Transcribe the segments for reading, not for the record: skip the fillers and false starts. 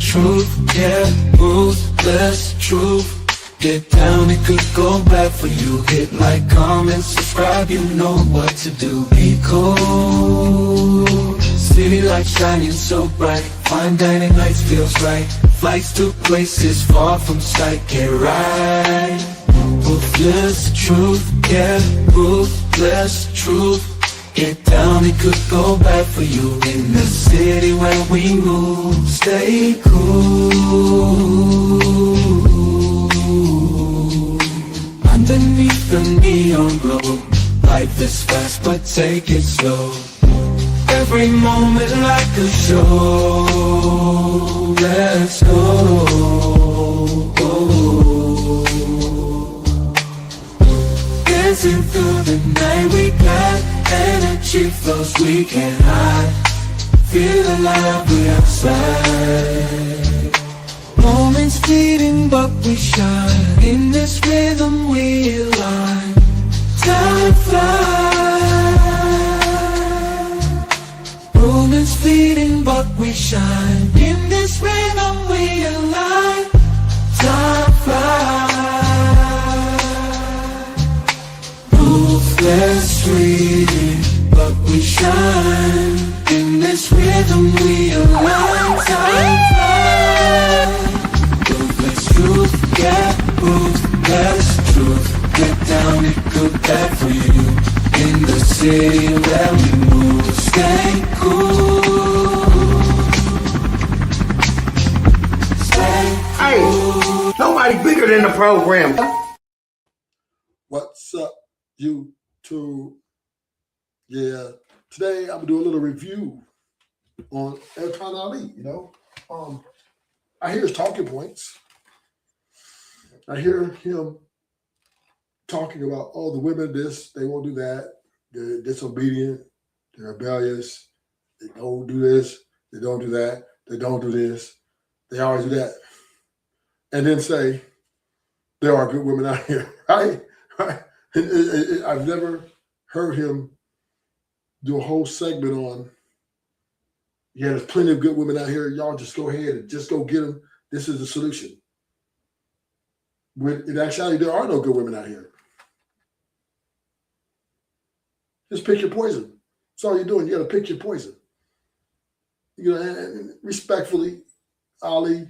truth, yeah, ruthless truth. Get down, it could go bad for you. Hit like, comment, subscribe, you know what to do. Be cool, city lights shining so bright. Fine dining lights feels right. Flights to places far from sight. Get right, ruthless truth, yeah, ruthless truth. Get down, it could go bad for you. In the city where we move, stay cool. Underneath the neon glow, life is fast but take it slow. Every moment like a show. Let's go. Dancing through the night, we got energy flows we can't hide. Feel alive, we outside. Moments fleeting but we shine. In this rhythm we align. Time flies. Moments fleeting but we shine. In this rhythm we align. Time flies. Ruthless fleeting but we shine. In this rhythm we align. Time flies. Ruthless truth, yeah, ruthless truth. Get down, it good bad for you. In the city where we move, stay cool. Stay cool. Hey, nobody bigger than the program. What's up, YouTube? Yeah, today I'm gonna do a little review on ILKAN Ali. I hear his talking points. I hear him talking about, oh, the women this, they won't do that, they're disobedient, they're rebellious, they don't do this, they don't do that, they don't do this, they always do that. And then say, there are good women out here, right? I've never heard him do a whole segment on, yeah, there's plenty of good women out here, y'all just go ahead and just go get them. This is the solution. When in actuality, there are no good women out here. Just pick your poison. That's all you're doing. You got to pick your poison. And respectfully, Ali,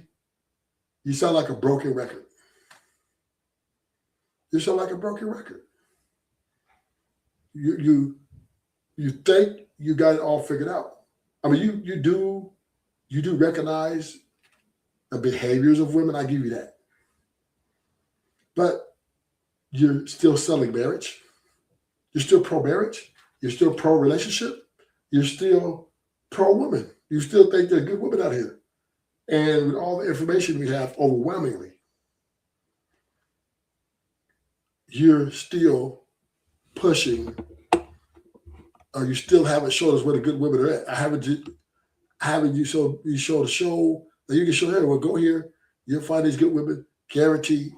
you sound like a broken record. You sound like a broken record. You think you got it all figured out. I mean, you do recognize the behaviors of women. I give you that. But you're still selling marriage. You're still pro-marriage. You're still pro-relationship. You're still pro-woman. You still think there are good women out here. And with all the information we have, overwhelmingly, you're still pushing, or you still haven't showed us where the good women are at. Haven't you showed a show that you can show here? Well, go here. You'll find these good women. Guaranteed.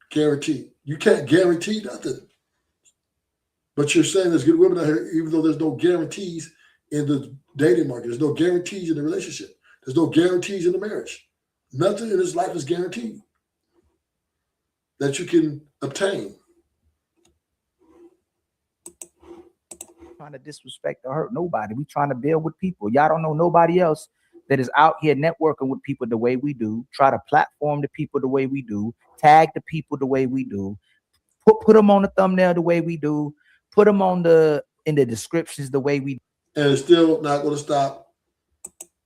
Guaranteed. You can't guarantee nothing. But you're saying there's good women out here, even though there's no guarantees in the dating market. There's no guarantees in the relationship. There's no guarantees in the marriage. Nothing in this life is guaranteed that you can obtain. Trying to disrespect or hurt nobody. We trying to build with people. Y'all don't know nobody else that is out here networking with people the way we do. Try to platform the people the way we do. Tag the people the way we do. Put them on the thumbnail the way we do. Put them on in the descriptions the way we do. And it's still not going to stop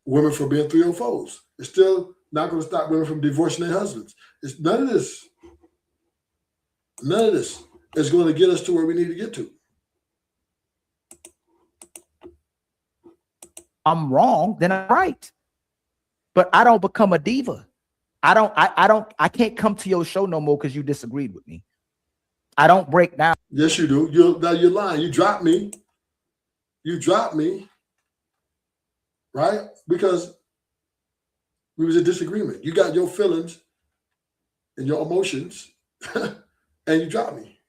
women from being 304s. It's still not going to stop women from divorcing their husbands. It's none of this. None of this is going to get us to where we need to get to. I'm wrong, then I'm right. But I don't become a diva. I can't come to your show no more because you disagreed with me. I don't break down. Yes, you do. You're lying. You dropped me. You dropped me. Right? Because we was in disagreement. You got your feelings and your emotions and you dropped me.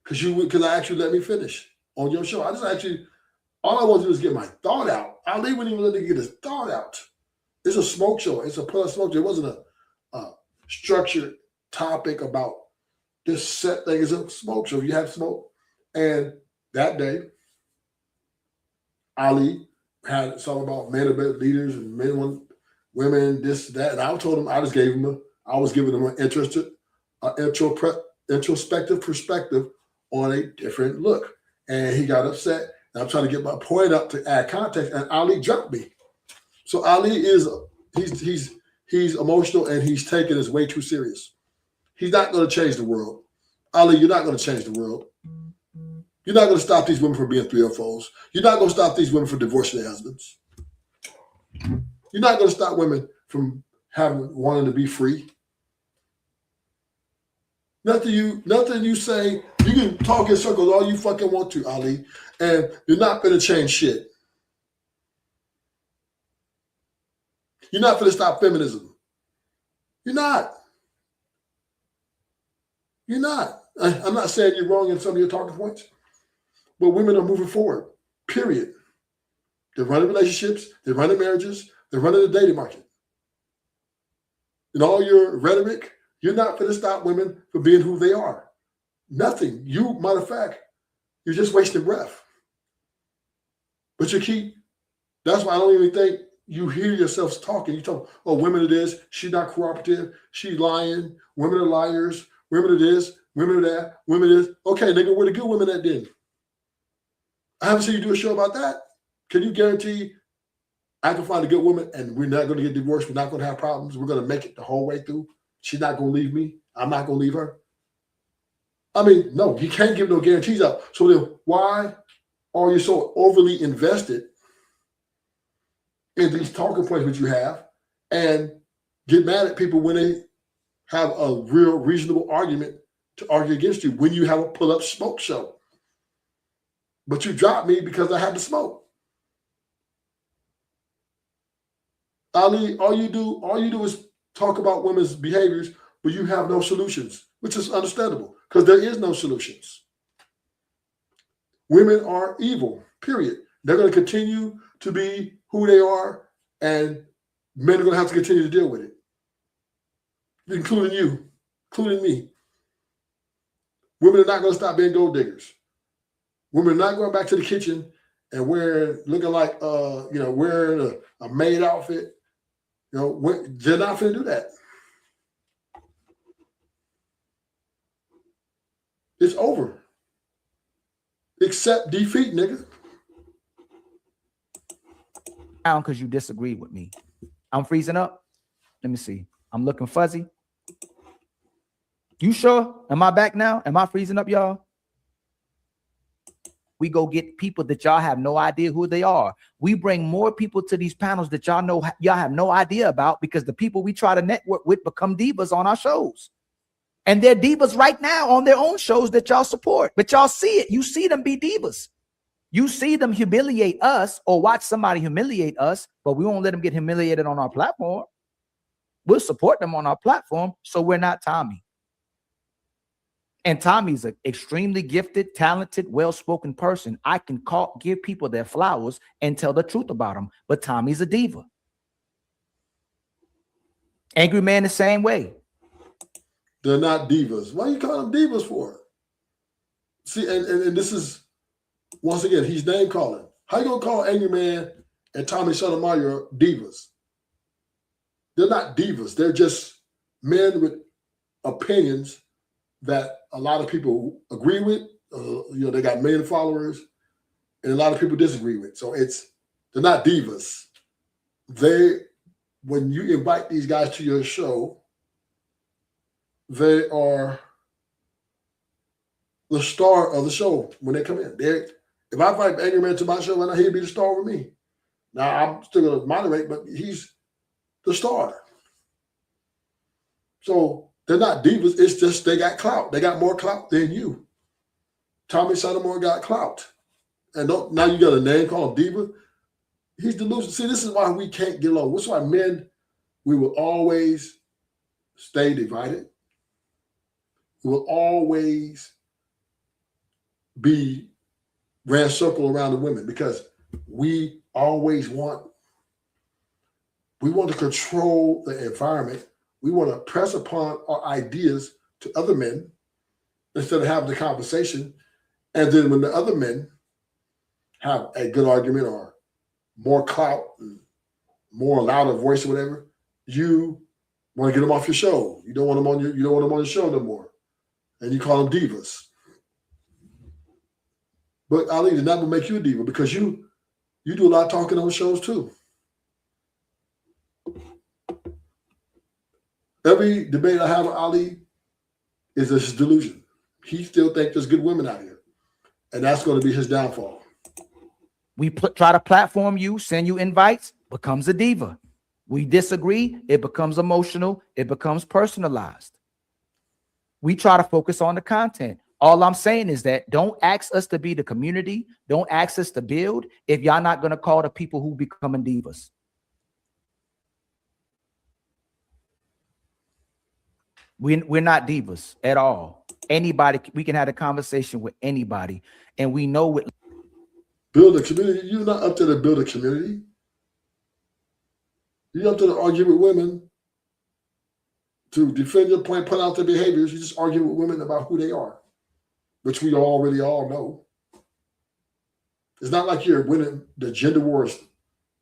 Because I actually let me finish on your show. All I want to do is get my thought out. Ali wouldn't even let me get his thought out. It's a smoke show. It's a plus smoke show. It wasn't a structured topic about this set thing. It's a smoke show. You have smoke. And that day, Ali had something about men are better leaders and men want women, this, that. And I told him, I just gave him I was giving him an introspective perspective on a different look. And he got upset. And I'm trying to get my point up to add context. And Ali jumped me. So Ali he's emotional and he's taking this way too serious. He's not going to change the world. Ali, you're not going to change the world. You're not going to stop these women from being 304s. You're not going to stop these women from divorcing their husbands. You're not going to stop women from wanting to be free. Nothing you say, you can talk in circles all you fucking want to, Ali, and you're not going to change shit. You're not going to stop feminism. You're not. You're not. I'm not saying you're wrong in some of your talking points, but women are moving forward, period. They're running relationships, they're running marriages, they're running the dating market. In all your rhetoric, you're not going to stop women from being who they are. Nothing. Matter of fact, you're just wasting breath. But that's why I don't even think you hear yourselves talking. You talk, oh, women are this, she's not cooperative, she's lying, women are liars, women are this, women are that, women are this. Okay, nigga, where the good women at then? I haven't seen you do a show about that. Can you guarantee I can find a good woman and we're not going to get divorced, we're not going to have problems, we're going to make it the whole way through? She's not going to leave me, I'm not going to leave her. I mean, no, you can't give no guarantees out. So then why are you so overly invested in these talking points that you have and get mad at people when they have a real reasonable argument to argue against you when you have a pull-up smoke show? But you dropped me because I had to smoke. Ali, all you do is talk about women's behaviors, but you have no solutions, which is understandable because there is no solutions. Women are evil, period. They're going to continue to be who they are, and men are going to have to continue to deal with it, including you, including me. Women are not going to stop being gold diggers. Women are not going back to the kitchen and looking like, wearing a maid outfit. They're not going to do that. It's over. Accept defeat, nigga. Because you disagree with me. I'm freezing up. Let me see. I'm looking fuzzy. You sure? Am I back now? Am I freezing up, y'all? We go get people that y'all have no idea who they are. We bring more people to these panels that y'all have no idea about because the people we try to network with become divas on our shows. And they're divas right now on their own shows that y'all support. But y'all see it. You see them be divas. You see them humiliate us or watch somebody humiliate us, but we won't let them get humiliated on our platform. We'll support them on our platform, so we're not Tommy. And Tommy's an extremely gifted, talented, well-spoken person. I can give people their flowers and tell the truth about them, but Tommy's a diva. Angry Man the same way. They're not divas. Why are you calling them divas for? See, and this is, once again, he's name calling. How you gonna call Angry Man and Tommy Sotomayor divas? They're not divas. They're just men with opinions that a lot of people agree with. They got million followers, and a lot of people disagree with. So they're not divas. When you invite these guys to your show, they are the star of the show when they come in. If I invite Angry Man to my show, why not he'd be the star with me? Now, I'm still going to moderate, but he's the star. So they're not divas. It's just they got clout. They got more clout than you. Tommy Sotomayor got clout. And now you got a name called diva. He's delusional. See, this is why we can't get along. That's why men, we will always stay divided. We will always ran circle around the women because we always want We want to control the environment. We want to press upon our ideas to other men instead of having the conversation. And then when the other men have a good argument or more clout and more louder voice or whatever, you want to get them off your show. You don't want them on your show no more. And you call them divas. But Ali, that will make you a diva because you do a lot of talking on shows too. Every debate I have with Ali is a delusion. He still thinks there's good women out here. And that's going to be his downfall. We try to platform you, send you invites, becomes a diva. We disagree, it becomes emotional, it becomes personalized. We try to focus on the content. All I'm saying is that don't ask us to be the community. Don't ask us to build if y'all not going to call the people who becoming divas. We're not divas at all. Anybody, we can have a conversation with anybody, and we know what. Build a community. You're not up to the build a community. You're up to the argue with women to defend your point, put out their behaviors. You just argue with women about who they are, which we already all know. It's not like you're winning the gender wars.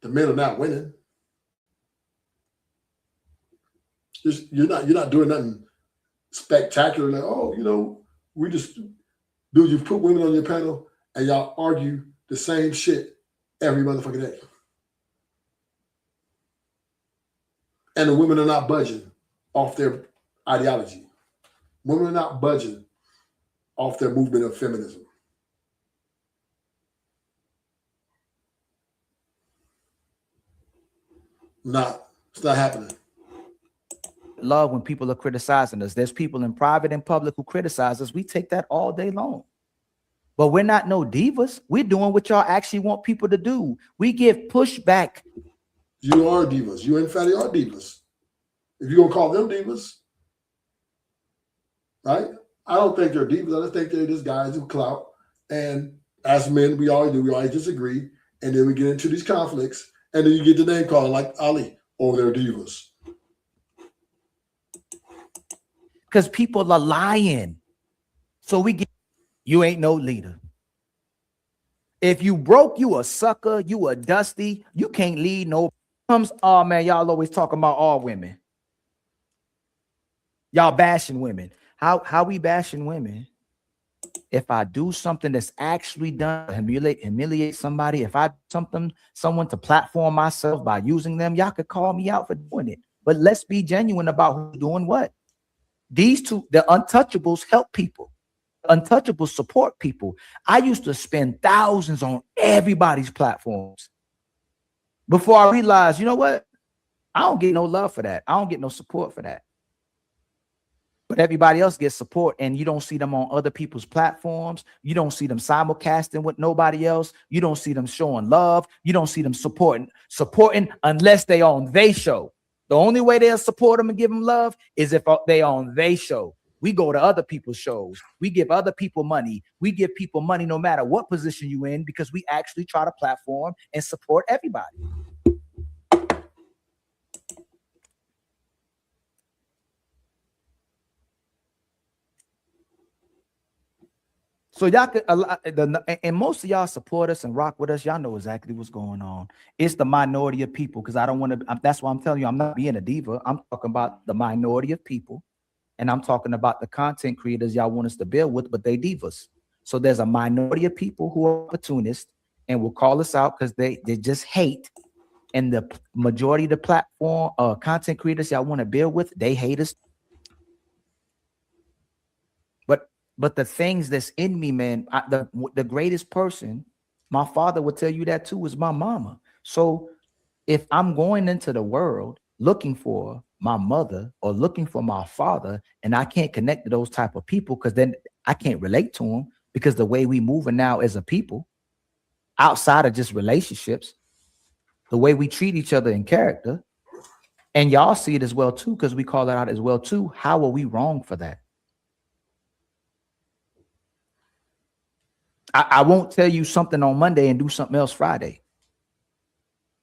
The men are not winning. You're not doing nothing spectacular. Like, oh, we just do. You put women on your panel and y'all argue the same shit every motherfucking day. And the women are not budging off their ideology. Women are not budging off their movement of feminism. It's not happening. Love when people are criticizing us. There's people in private and public who criticize us. We take that all day long. But we're not no divas. We're doing what y'all actually want people to do. We give pushback. You are divas. You in fact are divas. If you're gonna call them divas, right? I don't think they're divas. I just think they're just guys who clout. And as men, we always do. We always disagree, and then we get into these conflicts, and then you get the name calling like Ali. Oh, they're divas. Because people are lying. So we get, you ain't no leader. If you broke, you a sucker, you a dusty, you can't lead no. Oh man, y'all always talking about all women. Y'all bashing women. How we bashing women? If I do something that's actually done, humiliate somebody, if I do someone to platform myself by using them, y'all could call me out for doing it. But let's be genuine about who's doing what. These two, the Untouchables, help people. Untouchables support people. I used to spend thousands on everybody's platforms before I realized, you know what? I don't get no love for that. I don't get no support for that. But everybody else gets support, and you don't see them on other people's platforms. You don't see them simulcasting with nobody else. You don't see them showing love. You don't see them supporting unless they on their show. The only way they'll support them and give them love is if they on their show. We go to other people's shows. We give other people money. We give people money no matter what position you in, because we actually try to platform and support everybody. So y'all could, and most of y'all support us and rock with us. Y'all know exactly what's going on. It's the minority of people, because I don't want to. That's why I'm telling you, I'm not being a diva. I'm talking about the minority of people, and I'm talking about the content creators y'all want us to build with, but they divas. So there's a minority of people who are opportunists and will call us out because they just hate, and the majority of the platform content creators y'all want to build with, they hate us. But the things that's in me, man, the greatest person, my father would tell you that too, is my mama. So if I'm going into the world looking for my mother or looking for my father, and I can't connect to those type of people, because then I can't relate to them, because the way we moving now as a people, outside of just relationships, the way we treat each other in character, and y'all see it as well too, because we call it out as well too. How are we wrong for that? I won't tell you something on Monday and do something else Friday.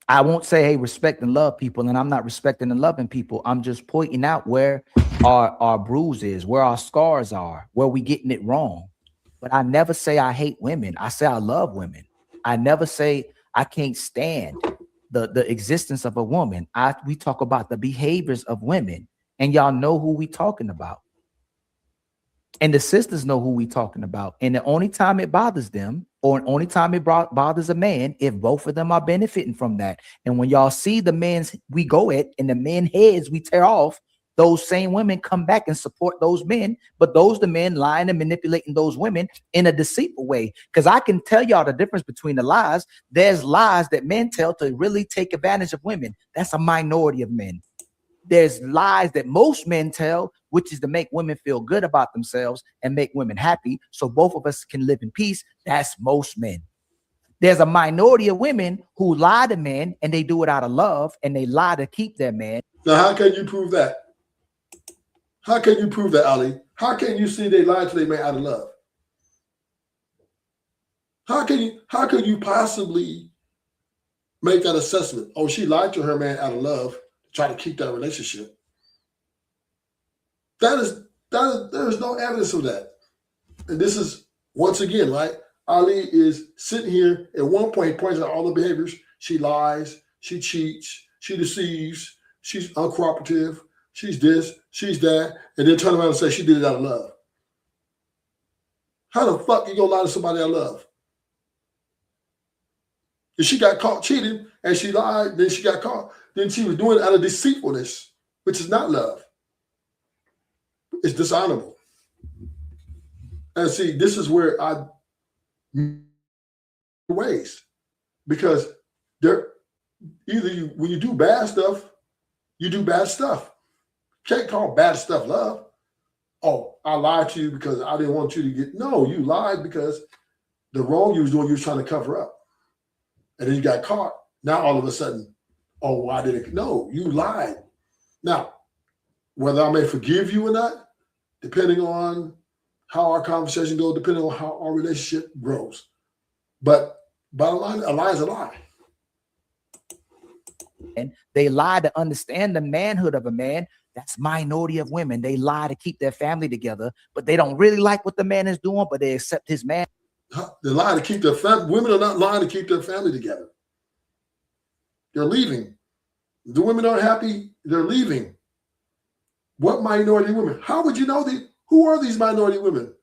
I won't say, hey, respect and love people, and I'm not respecting and loving people. I'm just pointing out where our bruises, where our scars are, where we getting it wrong. But I never say I hate women. I say I love women. I never say I can't stand the existence of a woman. We talk about the behaviors of women, and y'all know who we talking about. And the sisters know who we talking about. And the only time it bothers them, or only time it bothers a man, if both of them are benefiting from that. And when y'all see the men's we go at and the men heads we tear off, those same women come back and support those men, but those the men lying and manipulating those women in a deceitful way. Because I can tell y'all the difference between the lies. There's lies that men tell to really take advantage of women. That's a minority of men. There's lies that most men tell, which is to make women feel good about themselves and make women happy so both of us can live in peace. That's most men. There's a minority of women who lie to men, and they do it out of love, and they lie to keep their man. Now, how can you prove that? How can you prove that, Ali? How can you see they lied to their man out of love? How can you possibly make that assessment? Oh, she lied to her man out of love to try to keep that relationship. There's no evidence of that. And this is, once again, right? Ali is sitting here at one point, points out all the behaviors. She lies, she cheats, she deceives, she's uncooperative, she's this, she's that, and then turn around and say she did it out of love. How the fuck you gonna lie to somebody out of love? If she got caught cheating and she lied, then she got caught, then she was doing it out of deceitfulness, which is not love. It's dishonorable. And see, this is where I ways, because there either when you do bad stuff, you do bad stuff. Can't call bad stuff love. Oh, I lied to you because I didn't want you to get. No, you lied because the wrong you was doing, you was trying to cover up. And then you got caught. Now all of a sudden, oh, why did it? No, you lied. Now, whether I may forgive you or not, depending on how our conversation goes, depending on how our relationship grows. But bottom line, a lie is a lie. And they lie to understand the manhood of a man. That's minority of women. They lie to keep their family together, but they don't really like what the man is doing, but they accept his man. They lie to keep their family. Women are not lying to keep their family together. They're leaving. The women aren't happy. They're leaving. What minority women? How would you know who are these minority women?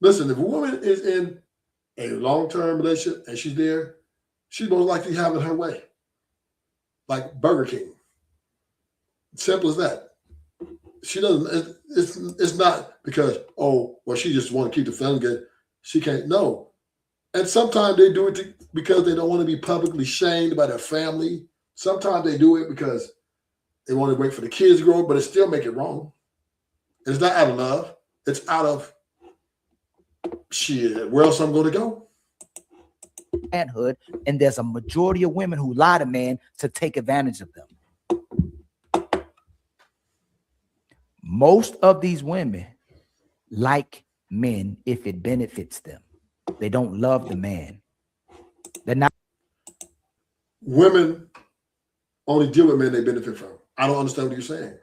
Listen, if a woman is in a long-term relationship and she's there, she's most likely having her way. Like Burger King. Simple as that. She doesn't, it's not because, oh, well, she just want to keep the family good. She can't, no. And sometimes they do it because they don't want to be publicly shamed by their family. Sometimes they do it because they want to wait for the kids to grow up, but it still make it wrong. It's not out of love. It's out of, shit, where else I'm going to go? Manhood, and there's a majority of women who lie to men to take advantage of them. Most of these women like men if it benefits them. They don't love the man. They're not. Women only deal with men they benefit from. I don't understand what you're saying.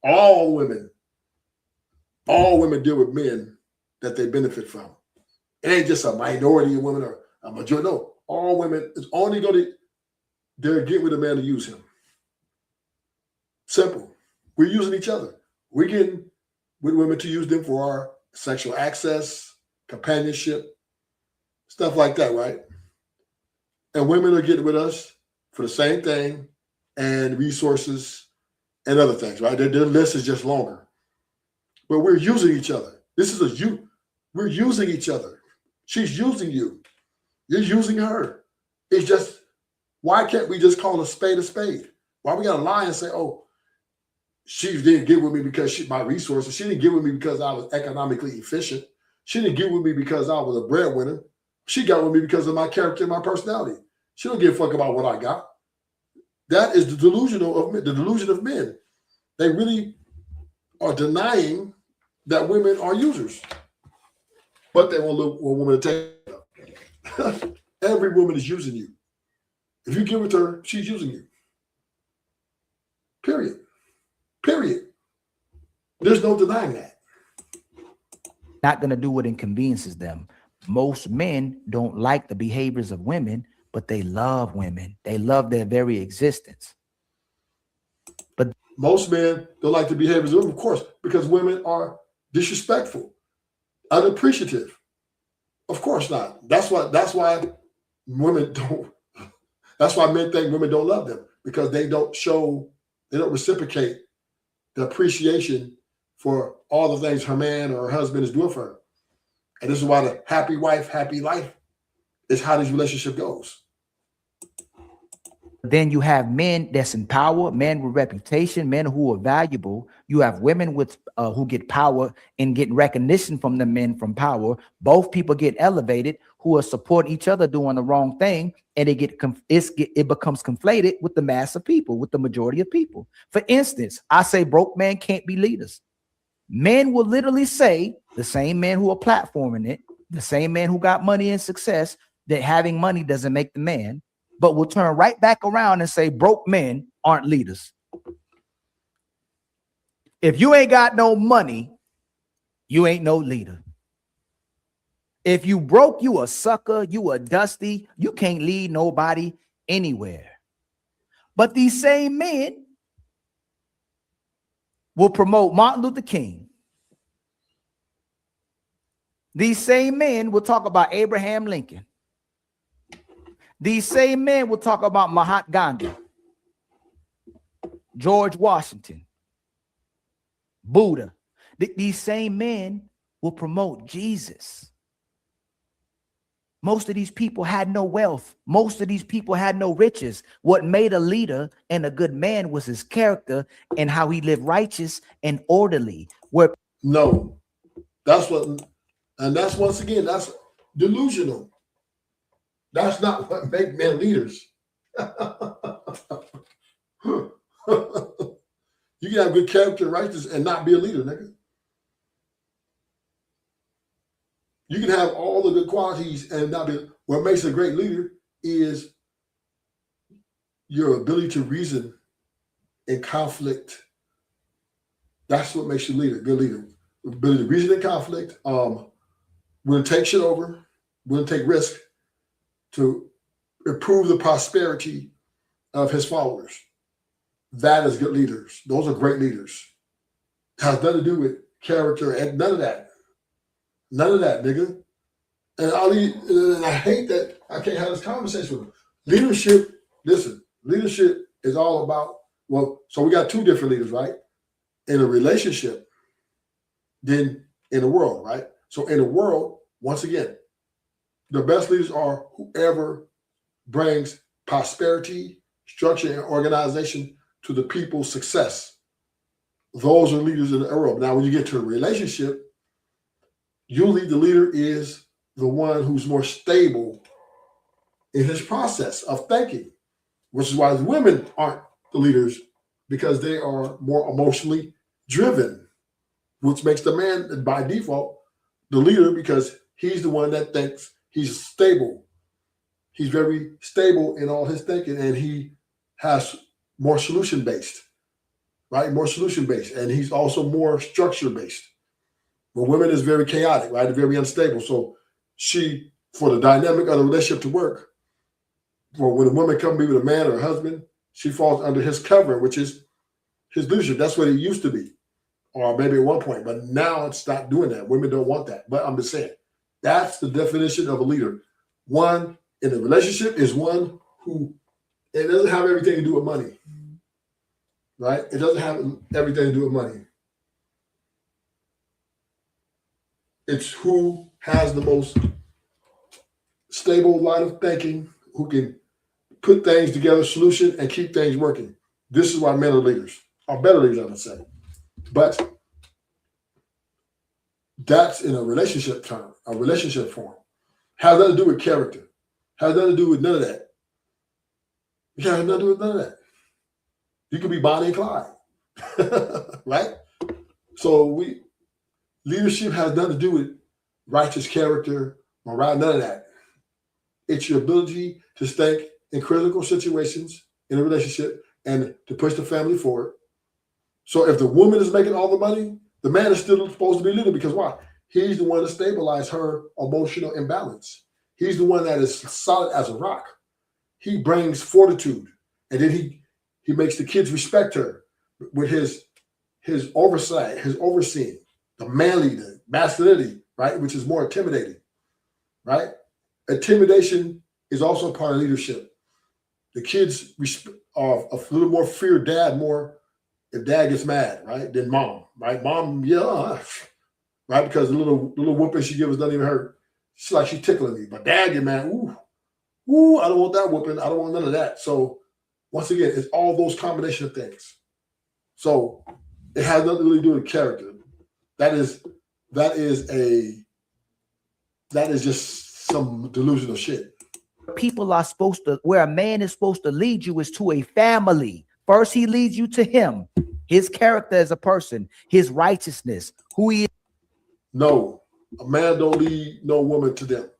All women deal with men that they benefit from. It ain't just a minority of women or a majority. No, all women is only going to, they're getting with a man to use him. Simple. We're using each other. We're getting with women to use them for our sexual access, companionship, stuff like that, right? And women are getting with us for the same thing and resources and other things, right? Their list is just longer. But we're using each other. This is we're using each other. She's using you. You're using her. It's just, why can't we just call a spade a spade? Why we got to lie and say, oh, she didn't get with me because my resources. She didn't get with me because I was economically efficient. She didn't get with me because I was a breadwinner. She got with me because of my character and my personality. She don't give a fuck about what I got. That is the delusion of men. They really are denying that women are users. But they want a woman to take it. Every woman is using you. If you give it to her, she's using you. Period. Period. There's no denying that. Not going to do what inconveniences them. Most men don't like the behaviors of women, but they love women. They love their very existence. But most men don't like the behaviors of women, of course, because women are disrespectful, unappreciative. Of course not. That's why women don't. That's why men think women don't love them, because they don't reciprocate the appreciation for all the things her man or her husband is doing for her. And this is why the happy wife, happy life is how this relationship goes. then you have men that's in power, men with reputation, men who are valuable. You have women with who get power and get recognition from the men from power. Both people get elevated, who are support each other doing the wrong thing, and it becomes conflated with the mass of people, with the majority of people. For instance, I say broke men can't be leaders. Men will literally say, the same men who are platforming it, the same man who got money and success, that having money doesn't make the man, but will turn right back around and say broke men aren't leaders. If you ain't got no money, you ain't no leader. If you broke, you a sucker, you a dusty, you can't lead nobody anywhere. But these same men will promote Martin Luther King. These same men will talk about Abraham Lincoln. These same men will talk about Mahatma Gandhi, George Washington, Buddha. These same men will promote Jesus. Most of these people had no wealth. Most of these people had no riches. What made a leader and a good man was his character and how he lived righteous and orderly. No, that's once again, that's delusional. That's not what makes men leaders. You can have good character and righteousness and not be a leader, nigga. You can have all the good qualities and not be. What makes a great leader is your ability to reason in conflict. That's what makes you a leader, good leader. Ability to reason in conflict. Willing to take shit over, willing to take risk to improve the prosperity of his followers. That is good leaders. Those are great leaders. It has nothing to do with character and none of that. None of that, nigga. And I hate that I can't have this conversation with him. Leadership, listen, leadership is all about, so we got two different leaders, right? In a relationship, then in the world, right? So in the world, once again, the best leaders are whoever brings prosperity, structure, and organization to the people's success. Those are leaders in the world. Now, when you get to a relationship, usually the leader is the one who's more stable in his process of thinking, which is why the women aren't the leaders, because they are more emotionally driven, which makes the man, by default, the leader, because he's the one that thinks he's stable. He's very stable in all his thinking, and he has more solution-based, right? More solution-based, and he's also more structure-based. But women is very chaotic, right? Very unstable. So for the dynamic of the relationship to work, when a woman comes to be with a man or a husband, she falls under his cover, which is his leadership. That's what it used to be, or maybe at one point. But now it's not doing that. Women don't want that. But I'm just saying, that's the definition of a leader. One in a relationship is one who, it doesn't have everything to do with money, right? It doesn't have everything to do with money. It's who has the most stable line of thinking, who can put things together, solution, and keep things working. This is why men are leaders, or better leaders, I would say. But that's in a relationship term, a relationship form. Has nothing to do with character. Has nothing to do with none of that. It has nothing to do with none of that. You could be Bonnie and Clyde, right? So leadership has nothing to do with righteous character or none of that. It's your ability to think in critical situations in a relationship and to push the family forward. So if the woman is making all the money, the man is still supposed to be leading because why? He's the one to stabilize her emotional imbalance. He's the one that is solid as a rock. He brings fortitude, and then he makes the kids respect her with his oversight, his overseeing, the manly, the masculinity, right, which is more intimidating, right? Intimidation is also part of leadership. The kids are a little more fear dad more if dad gets mad, right, than mom, right? Mom, yeah, right, because the little whooping she gives doesn't even hurt. She's like she's tickling me, but dad get mad. Ooh, I don't want that whooping. I don't want none of that. So once again, it's all those combination of things. So it has nothing to really do with character. That is just some delusional shit. People are supposed to, where a man is supposed to lead you is to a family. First, he leads you to him, his character as a person, his righteousness, who he is. No, a man don't lead no woman to them.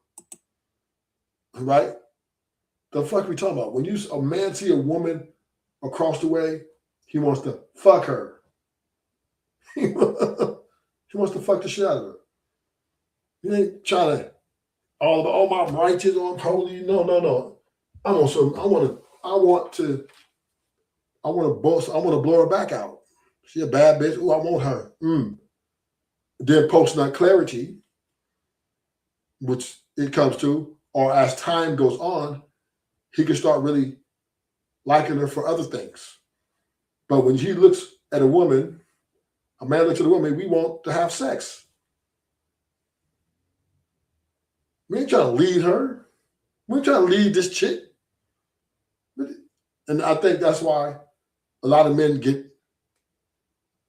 Right? The fuck we talking about? When a man see a woman across the way, he wants to fuck her. He wants to fuck the shit out of her. He ain't trying to all about, oh, my righteous, oh, I'm holy. No. I want to blow her back out. She a bad bitch. Oh, I want her. Then post nut clarity, which it comes to, or as time goes on, he can start really liking her for other things. But when he looks at a woman, a man looks at a woman, we want to have sex. We ain't trying to lead her. We ain't trying to lead this chick. And I think that's why a lot of men get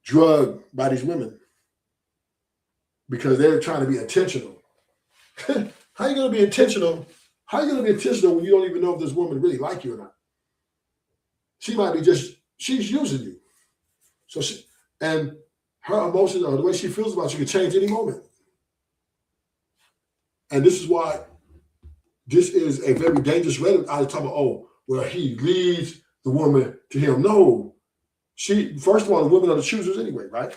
drugged by these women, because they're trying to be intentional. How you going to be intentional? How are you going to be intentional when you don't even know if this woman really like you or not? She might be she's using you. So and her emotions or the way she feels about you can change any moment. And this is why this is a very dangerous rhetoric. I was talking about, oh, well, he leads the woman to him. No. First of all, the women are the choosers anyway, right?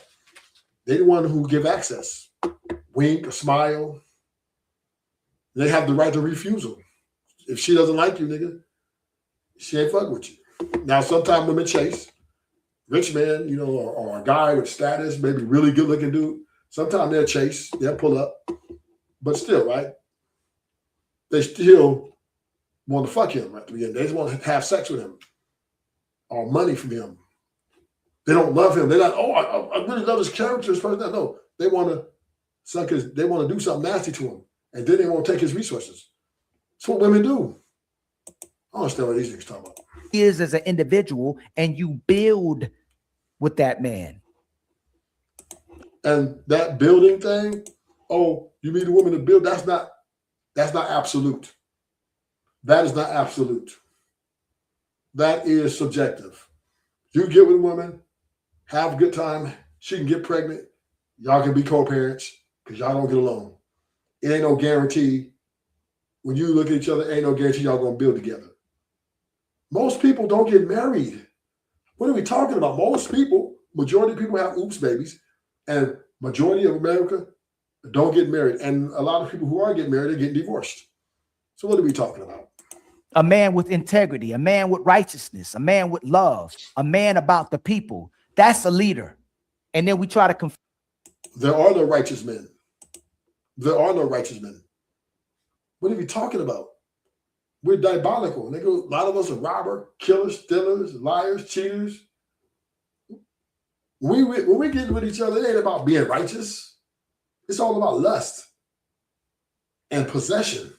They're the one who give access. Wink, a smile. They have the right to refusal. If she doesn't like you, nigga, she ain't fuck with you. Now, sometimes women chase. Rich man, or a guy with status, maybe really good looking dude. Sometimes they'll chase, they'll pull up. But still, right? They still want to fuck him at the beginning. They just want to have sex with him or money from him. They don't love him. They're not, oh, I really love his character, his person. No, they want to do something nasty to him. And then they want to take his resources. That's what women do. I don't understand what these niggas talking about. He is as an individual, and you build with that man. And that building thing, oh, you need a woman to build, that's not absolute. That is not absolute. That is subjective. You get with a woman, have a good time, she can get pregnant, y'all can be co-parents because y'all don't get along. It ain't no guarantee. When you look at each other, ain't no guarantee y'all gonna build together. Most people don't get married. What are we talking about? Most people, majority of people have oops babies, and majority of America don't get married. And a lot of people who are getting married are getting divorced. So what are we talking about? A man with integrity, a man with righteousness, a man with love, a man about the people. That's a leader. And then we try to there are no righteous men. There are no righteous men. What are we talking about? We're diabolical. A lot of us are robbers, killers, stealers, liars, cheaters. When we get with each other, it ain't about being righteous. It's all about lust and possession.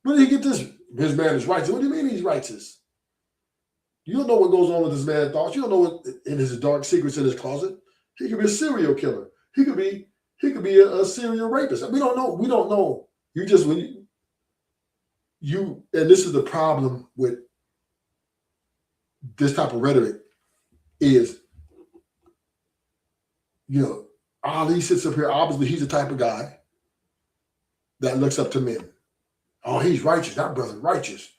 Where did he get this? His man is righteous. What do you mean he's righteous? You don't know what goes on with this man's thoughts. You don't know what in his dark secrets in his closet. He could be a serial killer. He could be a serial rapist. We don't know. We don't know. You just and this is the problem with this type of rhetoric is, Ali sits up here. Obviously, he's the type of guy that looks up to men. Oh, he's righteous. That brother's righteous.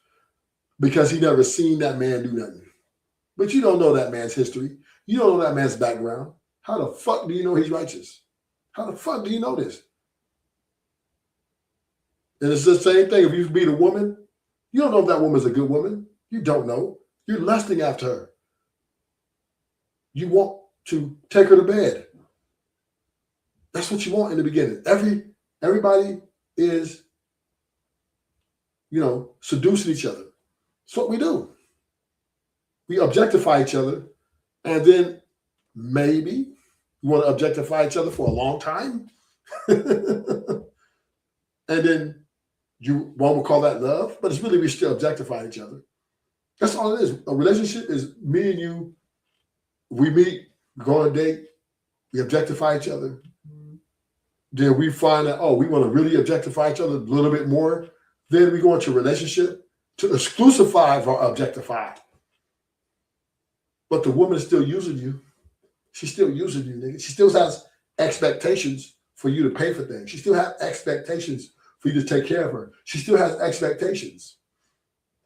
because he never seen that man do nothing. But you don't know that man's history. You don't know that man's background. How the fuck do you know he's righteous? How the fuck do you know this? And it's the same thing. If you meet a woman, you don't know if that woman's a good woman. You don't know. You're lusting after her. You want to take her to bed. That's what you want in the beginning. Everybody is, seducing each other. That's what we do. We objectify each other, and then maybe we want to objectify each other for a long time. And then one would call that love, but it's really we still objectify each other. That's all it is. A relationship is me and you. We meet, go on a date, we objectify each other. Then we find that, we want to really objectify each other a little bit more. Then we go into a relationship to exclusify or objectify. But the woman is still using you. She's still using you, nigga. She still has expectations for you to pay for things. She still has expectations for you to take care of her. She still has expectations.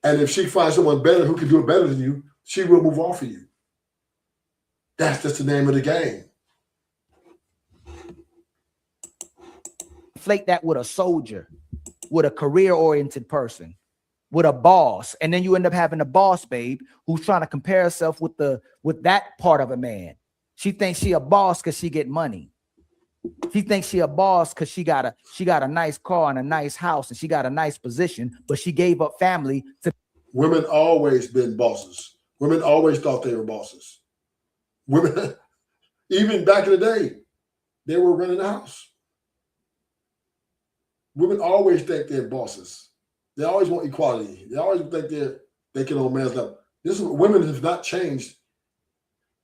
And if she finds someone better who can do it better than you, she will move off of you. That's just the name of the game. Flake that with a soldier, with a career-oriented person, with a boss, and then you end up having a boss babe who's trying to compare herself with that part of a man. She thinks she a boss because she get money. She thinks she a boss because she got a nice car and a nice house and she got a nice position, but she gave up family to. Women always been bosses. Women always thought they were bosses. Women, even back in the day, they were running the house. Women always think they're bosses. They always want equality. They always think they can own man's level. Women have not changed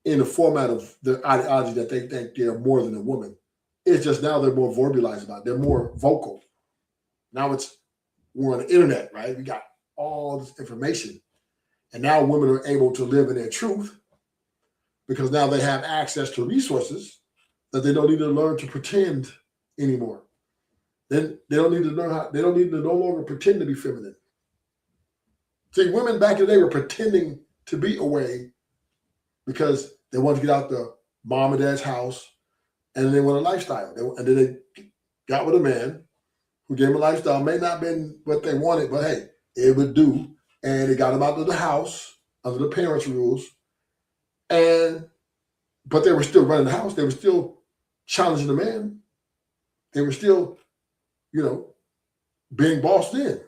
in the format of the ideology that they think they're more than a woman. It's just now they're more verbalized about it. They're more vocal. Now we're on the internet, right? We got all this information. And now women are able to live in their truth because now they have access to resources that they don't need to learn to pretend anymore. Then they don't need to no longer pretend to be feminine. See, women back in the day were pretending to be a way because they wanted to get out the mom and dad's house and they want a lifestyle. And then they got with a man who gave them a lifestyle. May not have been what they wanted, but hey, it would do. And they got them out of the house under the parents' rules. But they were still running the house. They were still challenging the man. They were still, being bossed in.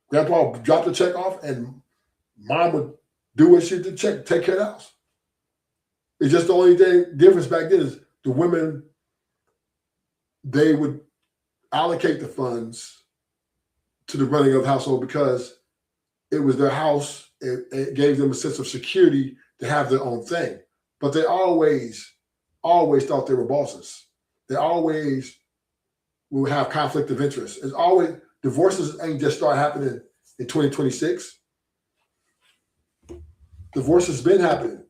Grandpa dropped the check off and mom would do what she did, take care of the house. It's just the only difference back then is the women, they would allocate the funds to the running of the household because it was their house. It gave them a sense of security to have their own thing. But they always thought they were bosses. They always will have conflict of interest. It's always, divorces ain't just start happening in 2026. Divorces been happening.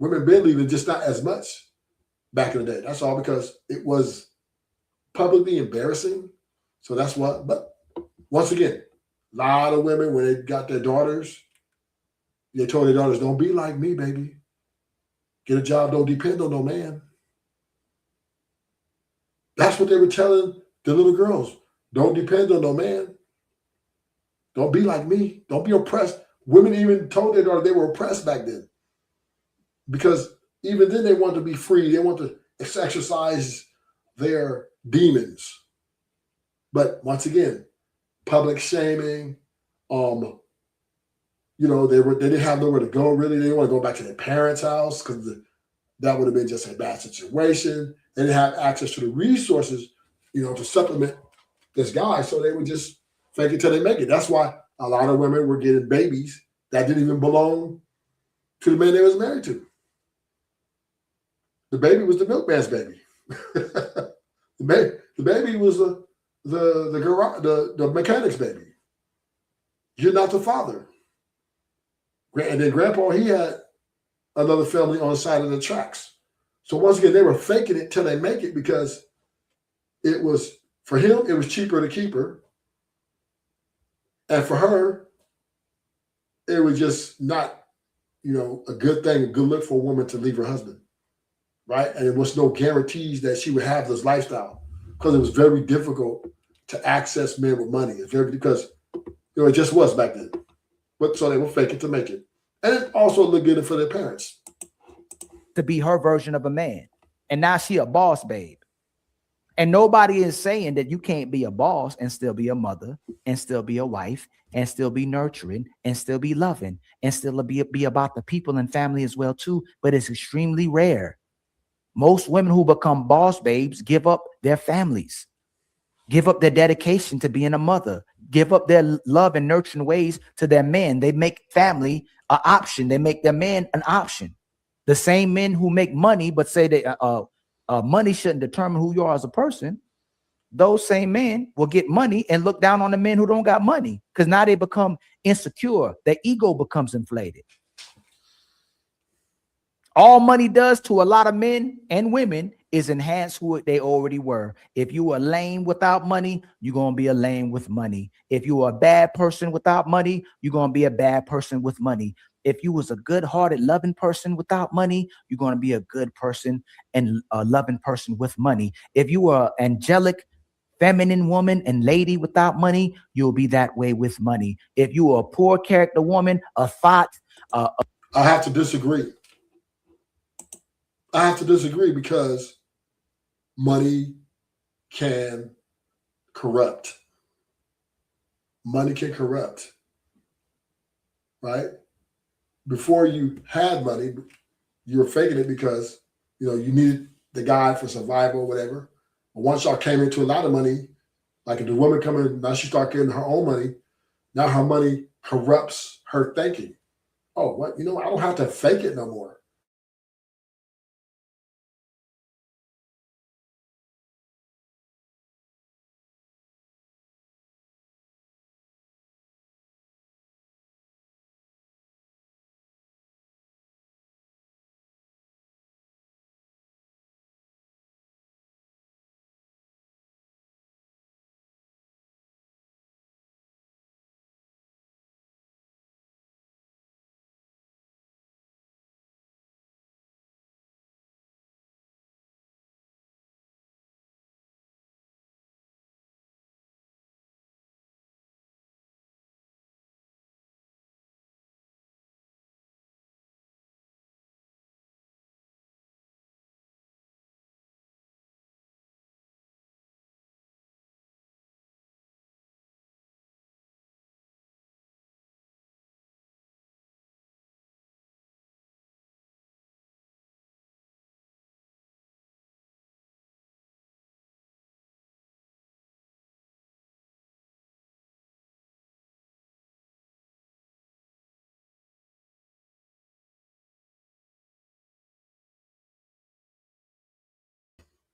Women been leaving, just not as much back in the day. That's all because it was publicly embarrassing. So that's what, but once again, a lot of women, when they got their daughters, they told their daughters, don't be like me, baby. Get a job, don't depend on no man. That's what they were telling the little girls. Don't depend on no man. Don't be like me. Don't be oppressed. Women even told their daughter they were oppressed back then. Because even then they wanted to be free. They want to exercise their demons. But once again, public shaming, they didn't have nowhere to go really. They didn't want to go back to their parents' house because that would have been just a bad situation. They didn't have access to the resources, to supplement this guy. So they would just fake it till they make it. That's why a lot of women were getting babies that didn't even belong to the man they was married to. The baby was the milkman's baby. The baby was the mechanic's baby. You're not the father. And then grandpa, he had another family on the side of the tracks. So once again, they were faking it till they make it because it was, for him, it was cheaper to keep her. And for her, it was just not, a good thing, a good look for a woman to leave her husband, right? And there was no guarantees that she would have this lifestyle because it was very difficult to access men with money. It's very because it just was back then. But so they were faking to make it, and it also looked good for their parents to be her version of a man. And now she a boss babe. And nobody is saying that you can't be a boss and still be a mother and still be a wife and still be nurturing and still be loving and still be about the people and family as well too. But it's extremely rare. Most women who become boss babes give up their families, give up their dedication to being a mother, give up their love and nurturing ways to their men. They make family an option. They make their man an option. The same men who make money but say that money shouldn't determine who you are as a person, those same men will get money and look down on the men who don't got money because now they become insecure. Their ego becomes inflated. All money does to a lot of men and women is enhance who they already were. If you are lame without money, you're going to be a lame with money. If you are a bad person without money, you're going to be a bad person with money. If you was a good-hearted, loving person without money, you're going to be a good person and a loving person with money. If you are angelic, feminine woman and lady without money, you'll be that way with money. If you are a poor character woman, a thought, I have to disagree. I have to disagree because money can corrupt. Money can corrupt, right? Before you had money, you were faking it because you needed the guy for survival or whatever. But once y'all came into a lot of money, like if the woman coming now, she start getting her own money. Now her money corrupts her thinking. Oh, what? I don't have to fake it no more.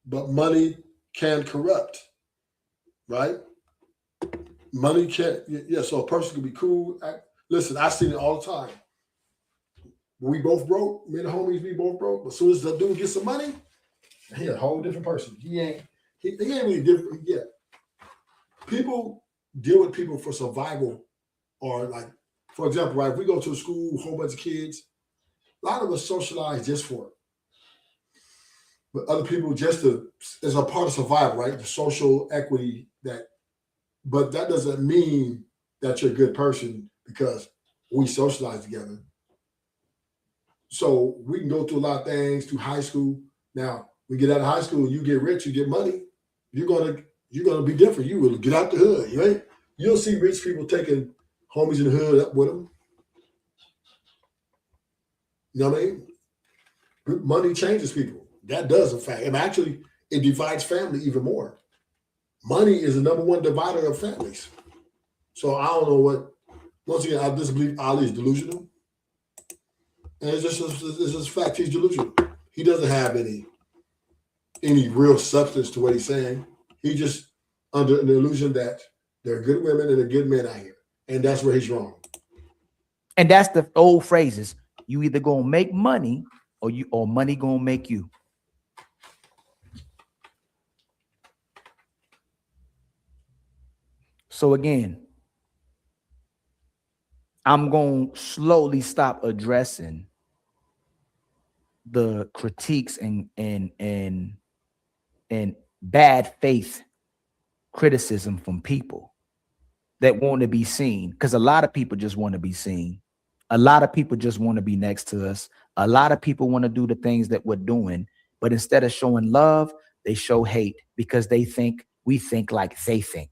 But money can corrupt, right? Money can, yeah. So a person can be cool. Listen, I see it all the time. We both broke. Me and the homies, we both broke. But as soon as the dude gets some money, he a whole different person. He ain't really different. Yeah. People deal with people for survival, or like, for example, right? If we go to a school, whole bunch of kids, a lot of us socialize just for it. But other people just as a part of survival, right? The social equity that, but that doesn't mean that you're a good person because we socialize together. So we can go through a lot of things through high school. Now we get out of high school, you get rich, you get money. You're gonna be different. You will get out the hood. You'll see rich people taking homies in the hood up with them. You know what I mean? Money changes people. That does, in fact, and actually, it divides family even more. Money is the number one divider of families. So I don't know what. Once again, I just believe Ali is delusional, and it's just fact he's delusional. He doesn't have any real substance to what he's saying. He just under an illusion that there are good women and there are good men out here, and that's where he's wrong. And that's the old phrases. You either gonna make money or money gonna make you. So again, I'm going to slowly stop addressing the critiques and bad faith criticism from people that want to be seen, because a lot of people just want to be seen. A lot of people just want to be next to us. A lot of people want to do the things that we're doing, but instead of showing love, they show hate because they think we think like they think.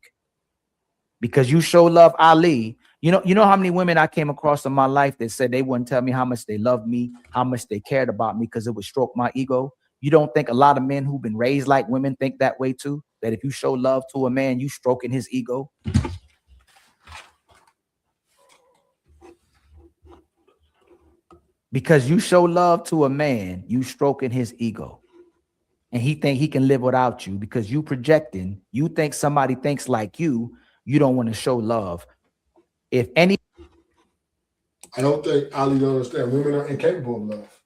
Because you show love, Ali. You know how many women I came across in my life that said they wouldn't tell me how much they loved me, how much they cared about me, because it would stroke my ego. You don't think a lot of men who've been raised like women think that way too? That if you show love to a man, you stroking his ego? Because you show love to a man, you stroking his ego. And he think he can live without you because you projecting. You think somebody thinks like you don't want to show love. If any, I don't think Ali don't understand. Women are incapable of love.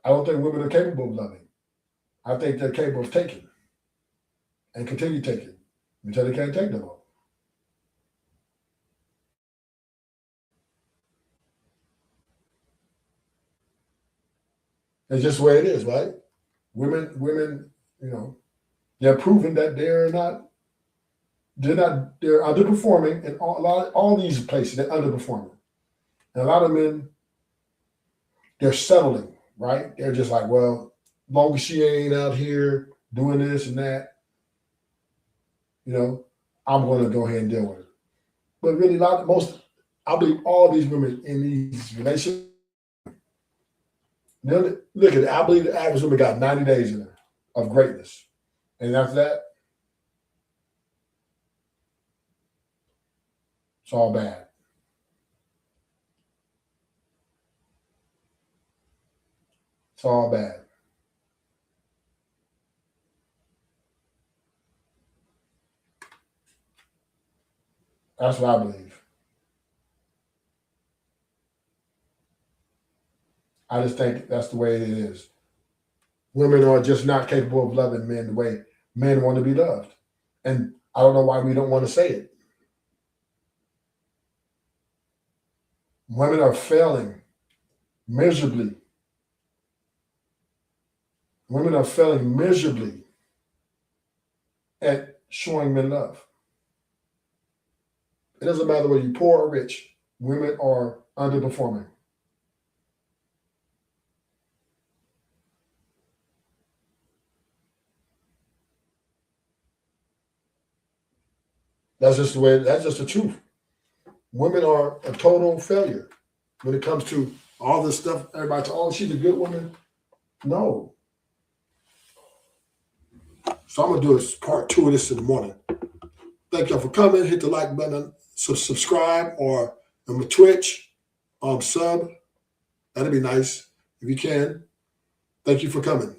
I don't think women are capable of loving. I think they're capable of taking and continue taking until they can't take no more. It's just the way it is, right? Women, they're proving that they're underperforming in all these places. They're underperforming. And a lot of men, they're settling, right? They're just like, well, as long as she ain't out here doing this and that, I'm going to go ahead and deal with it. But really, I believe all these women in these relationships, look at it. I believe the average woman got 90 days in there of greatness. And after that, it's all bad. It's all bad. That's what I believe. I just think that's the way it is. Women are just not capable of loving men the way men want to be loved. And I don't know why we don't want to say it. Women are failing miserably. Women are failing miserably at showing men love. It doesn't matter whether you're poor or rich. Women are underperforming. That's just the truth. Women are a total failure when it comes to all this stuff. Everybody says, oh, she's a good woman. No. So I'm going to do a part 2 of this in the morning. Thank y'all for coming. Hit the like button, subscribe, or on my Twitch, sub. That'd be nice if you can. Thank you for coming.